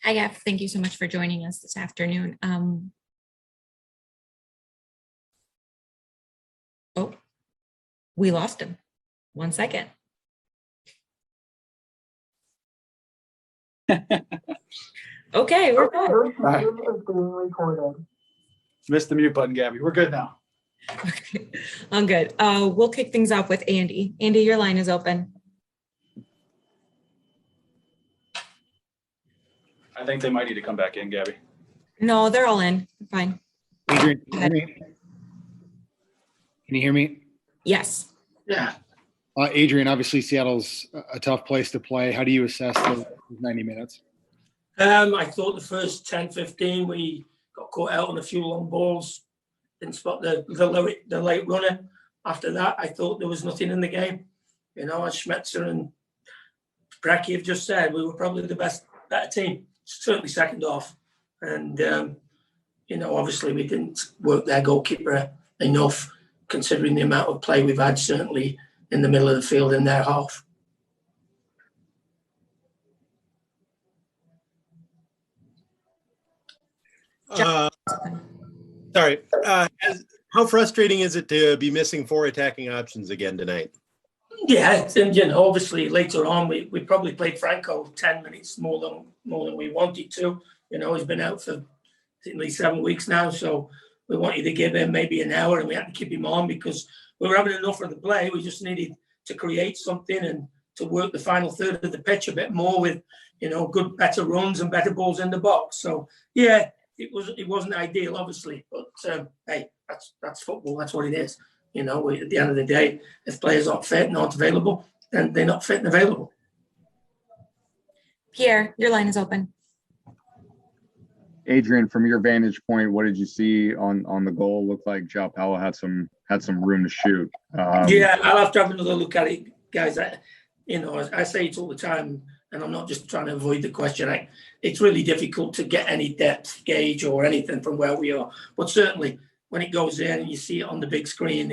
Hi, Gav. Thank you so much for joining us this afternoon. Oh, we lost him. 1 second. Okay, we're good. Missed the mute button, Gabby. We're good now. Okay, I'm good. We'll kick things off with Andy. Andy, your line is open. I think they might need to come back in, Gabby. No, they're all in. Fine. Adrian, can you hear me? Yes. Yeah. Adrian, obviously Seattle's a tough place to play. How do you assess those 90 minutes? I thought the first 10, 15, we got caught out on a few long balls, didn't spot the late runner. After that, I thought there was nothing in the game. You know, as Schmetzer and Bracky have just said, we were probably the better team, certainly second half. And, you know, obviously we didn't work their goalkeeper enough, considering the amount of play we've had, certainly in the middle of the field in their half. Sorry. How frustrating is it to be missing 4 attacking options again tonight? Yeah, and you know, obviously later on we probably played Franco 10 minutes more than we wanted to. You know, he's been out for at least 7 weeks now, so we wanted to give him maybe an hour, and we had to keep him on because we were having enough of the play. We just needed to create something and to work the final third of the pitch a bit more with, you know, better runs and better balls in the box. So yeah. It wasn't ideal, obviously, but hey, that's football. That's what it is. You know, at the end of the day, if players aren't fit and aren't available, then they're not fit and available. Pierre, your line is open. Adrian, from your vantage point, what did you see on the goal? Looked like João Paulo had some room to shoot. Yeah, I'll have to have another look at it, guys. You know, I say it all the time, and I'm not just trying to avoid the question. It's really difficult to get any depth gauge or anything from where we are. But certainly, when it goes in and you see it on the big screen,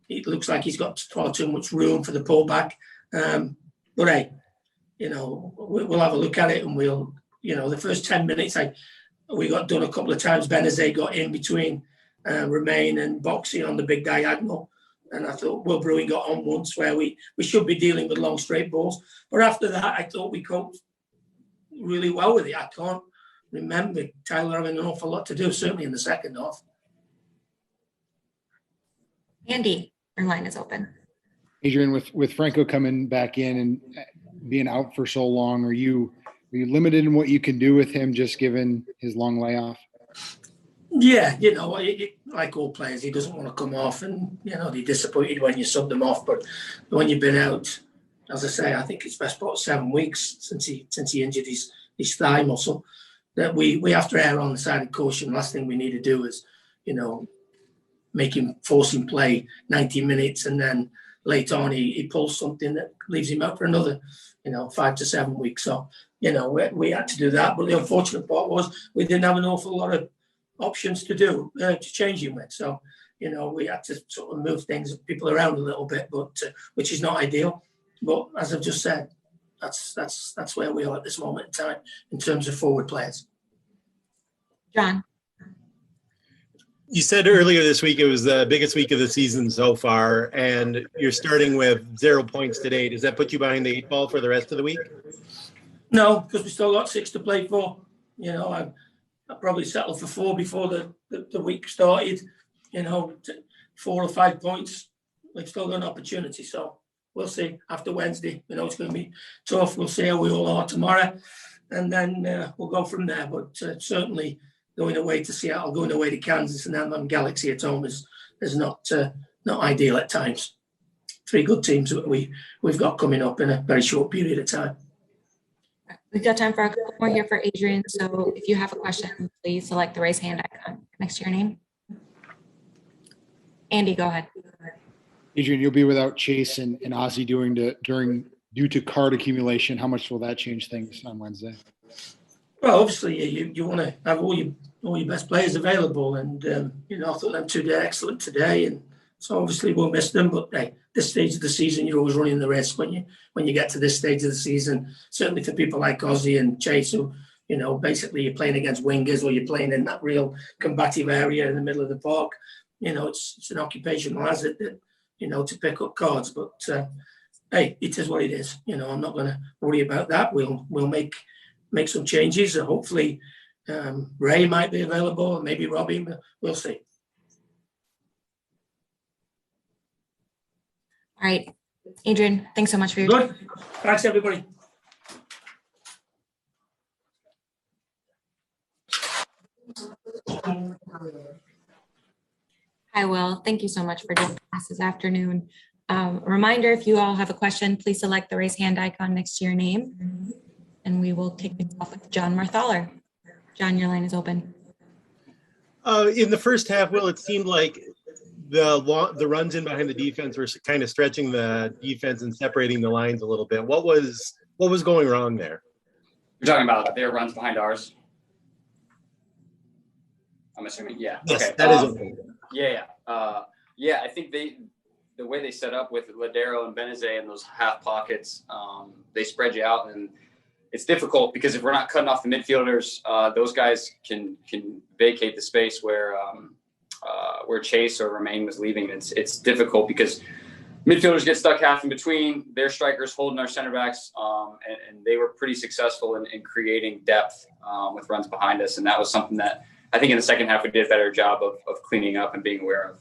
it looks like he's got far too much room for the pullback. But hey, you know, we'll have a look at it, and we'll, you know, the first 10 minutes, we got done a couple of times. Benazet got in between Romain and Boxy on the big diagonal. And I thought Will Brewing got on once where we should be dealing with long straight balls. But after that, I thought we coped really well with it. I can't remember Tyler having an awful lot to do, certainly in the second half. Andy, your line is open. Adrian, with Franco coming back in and being out for so long, are you limited in what you can do with him just given his long layoff? Yeah, you know, like all players, he doesn't want to come off, and you know, they're disappointed when you sub them off. But when you've been out, as I say, I think it's best part 7 weeks since he injured his thigh muscle. That we have to err on the side of caution. Last thing we need to do is, you know, force him play 90 minutes, and then late on he pulls something that leaves him out for another, you know, 5 to 7 weeks. So, you know, we had to do that. But the unfortunate part was we didn't have an awful lot of options to change him with. So, you know, we had to sort of move people around a little bit, but which is not ideal. But as I've just said, that's where we are at this moment in time in terms of forward players. John. You said earlier this week it was the biggest week of the season so far, and you're starting with 0 points today. Does that put you behind the 8 ball for the rest of the week? No, because we still got 6 to play for. You know, I probably settled for 4 before the week started. You know, 4 or 5 points. We've still got an opportunity. So we'll see after Wednesday. You know, it's going to be tough. We'll see how we all are tomorrow. And then we'll go from there. But certainly going away to Seattle, going away to Kansas, and then Galaxy at home is not ideal at times. 3 good teams that we've got coming up in a very short period of time. We've got time for a couple more here for Adrian. So if you have a question, please select the raise hand icon next to your name. Andy, go ahead. Adrian, you'll be without Chase and Ozzy due to card accumulation. How much will that change things on Wednesday? Well, obviously you want to have all your best players available, and you know, I thought them 2 did excellent today, and so obviously we'll miss them. But hey, this stage of the season, you're always running the risk when you get to this stage of the season. Certainly for people like Ozzy and Chase, who basically you're playing against wingers or you're playing in that real combative area in the middle of the park. It's an occupational hazard that, to pick up cards. But hey, it is what it is. I'm not going to worry about that. We'll make some changes. Hopefully, Ray might be available, maybe Robbie. We'll see. All right, Adrian, thanks so much for your Good. Thanks, everybody. Hi, Will. Thank you so much for joining us this afternoon. A reminder, if you all have a question, please select the raise hand icon next to your name, and we will kick it off with John Marthaler. John, your line is open. In the first half, Will, it seemed like the runs in behind the defense were kind of stretching the defense and separating the lines a little bit. What was going wrong there? You're talking about their runs behind ours? I'm assuming, yeah. Yes, okay. that is okay. Yeah, I think the way they set up with Ladero and Benezet in those half pockets, they spread you out, and it's difficult because if we're not cutting off the midfielders, those guys can vacate the space where Chase or Romain was leaving. It's difficult because midfielders get stuck half in between, their strikers holding our center backs, and they were pretty successful in creating depth with runs behind us, and that was something that I think in the second half we did a better job of cleaning up and being aware of.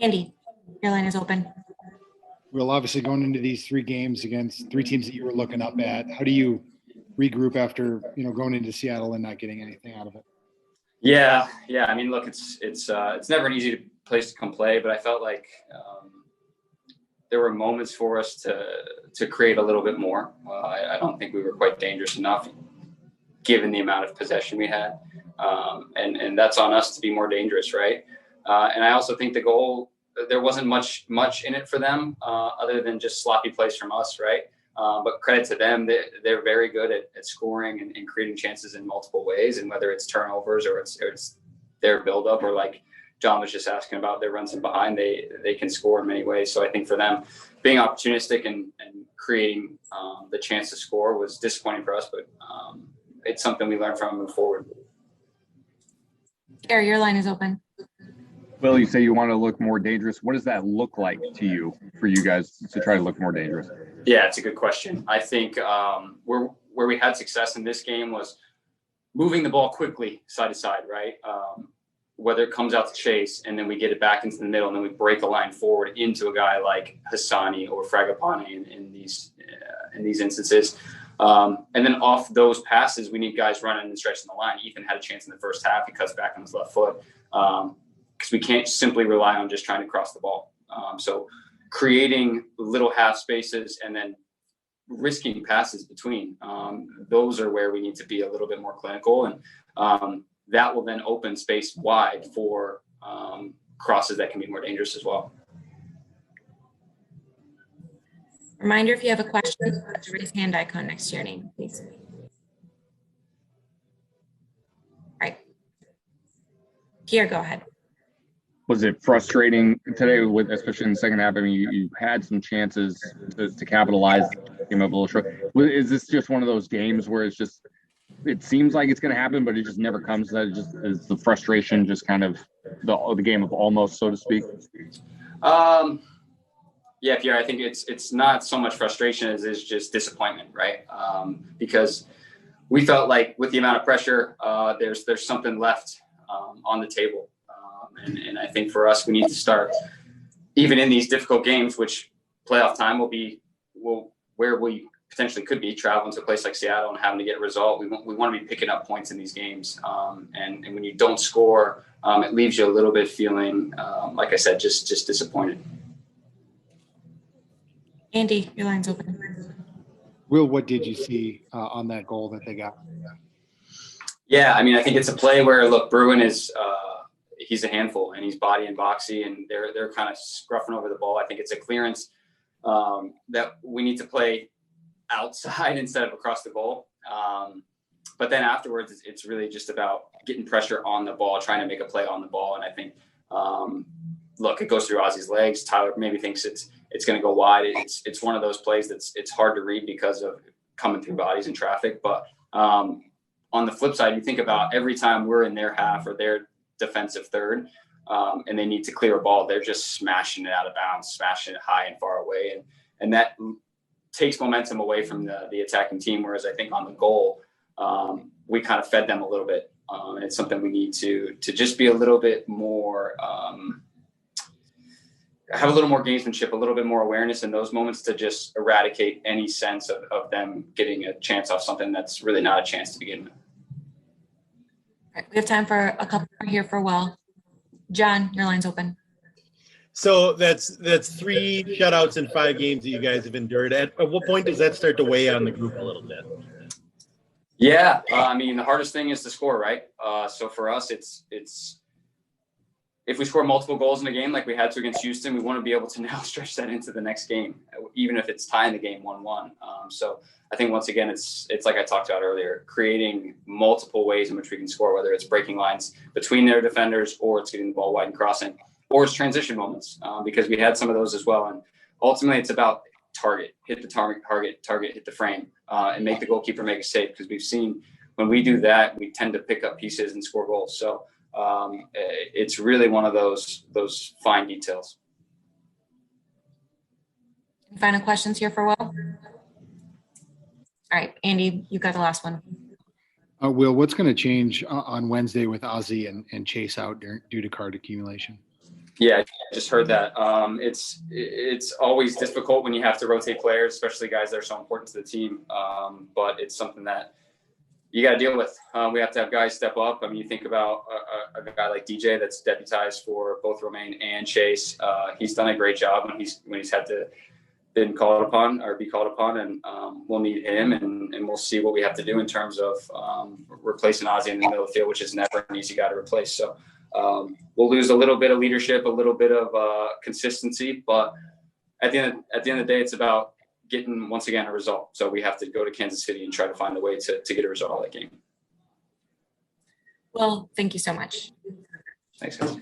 Andy, your line is open. Well, obviously going into these 3 games against 3 teams that you were looking up at, how do you regroup after, going into Seattle and not getting anything out of it? Yeah. I mean, look, it's never an easy place to come play, but I felt like there were moments for us to create a little bit more. I don't think we were quite dangerous enough given the amount of possession we had. And that's on us to be more dangerous, right? And I also think the goal, there wasn't much in it for them other than just sloppy plays from us, right? But credit to them, they're very good at scoring and creating chances in multiple ways. And whether it's turnovers or it's their buildup, or like John was just asking about their runs in behind, they can score in many ways. So I think for them, being opportunistic and creating the chance to score was disappointing for us, but it's something we learned from and move forward. Gary, your line is open. Will, you say you want to look more dangerous. What does that look like to you, for you guys to try to look more dangerous? Yeah, it's a good question. I think where we had success in this game was moving the ball quickly side to side, right? Whether it comes out to Chase and then we get it back into the middle and then we break a line forward into a guy like Hassani or Fragapane in these instances. And then off those passes, we need guys running and stretching the line. Ethan had a chance in the first half. He cuts back on his left foot because we can't simply rely on just trying to cross the ball. So creating little half spaces and then risking passes between, those are where we need to be a little bit more clinical. And that will then open space wide for crosses that can be more dangerous as well. Reminder, if you have a question, put the raise hand icon next to your name, please. All right. Pierre, go ahead. Was it frustrating today, especially in the second half? I mean, you had some chances to capitalize. Came up a little short. Is this just one of those games where it seems like it's going to happen, but it just never comes? That just is the frustration, just kind of the game of almost, so to speak. Yeah, Pierre, I think it's not so much frustration as it's just disappointment, right? Because we felt like with the amount of pressure, there's something left on the table. And I think for us, we need to start, even in these difficult games, which playoff time will be where we potentially could be traveling to a place like Seattle and having to get a result. We want to be picking up points in these games. And when you don't score, it leaves you a little bit feeling, like I said, just disappointed. Andy, your line's open. Will, what did you see on that goal that they got? Yeah, I mean, I think it's a play where, look, Bruin is he's a handful and he's body and boxy and they're kind of scruffing over the ball. I think it's a clearance that we need to play outside instead of across the goal. But then afterwards, it's really just about getting pressure on the ball, trying to make a play on the ball. And I think, look, it goes through Ozzy's legs. Tyler maybe thinks it's going to go wide. It's one of those plays it's hard to read because of coming through bodies and traffic. But on the flip side, you think about every time we're in their half or their defensive third, and they need to clear a ball, they're just smashing it out of bounds, smashing it high and far away. And that takes momentum away from the attacking team. Whereas I think on the goal, we kind of fed them a little bit. And it's something we need to just be a little bit more, have a little more gamesmanship, a little bit more awareness in those moments to just eradicate any sense of them getting a chance off something that's really not a chance to begin with. All right, we have time for a couple more here for Will. John, your line's open. So that's 3 shutouts in 5 games that you guys have endured. At what point does that start to weigh on the group a little bit? Yeah, I mean, the hardest thing is to score, right? So for us, it's if we score multiple goals in a game like we had to against Houston, we want to be able to now stretch that into the next game, even if it's tying the game 1-1. So I think once again, it's like I talked about earlier, creating multiple ways in which we can score, whether it's breaking lines between their defenders or it's getting the ball wide and crossing, or it's transition moments, because we had some of those as well. And ultimately, it's about hit the target, hit the frame, and make the goalkeeper make a save. Because we've seen when we do that, we tend to pick up pieces and score goals. So it's really one of those fine details. Any final questions here for Will? All right, Andy, you got the last one. Will, what's going to change on Wednesday with Ozzy and Chase out due to card accumulation? Yeah, I just heard that. It's always difficult when you have to rotate players, especially guys that are so important to the team. But it's something that you got to deal with. We have to have guys step up. I mean, you think about a guy like DJ that's deputized for both Romain and Chase. He's done a great job when he's had to be called upon, and we'll need him, and we'll see what we have to do in terms of replacing Ozzy in the middle of the field, which is never an easy guy to replace. So we'll lose a little bit of leadership, a little bit of consistency, but at the end of the day, it's about getting, once again, a result. So we have to go to Kansas City and try to find a way to get a result out of that game. Well, thank you so much. Thanks, guys.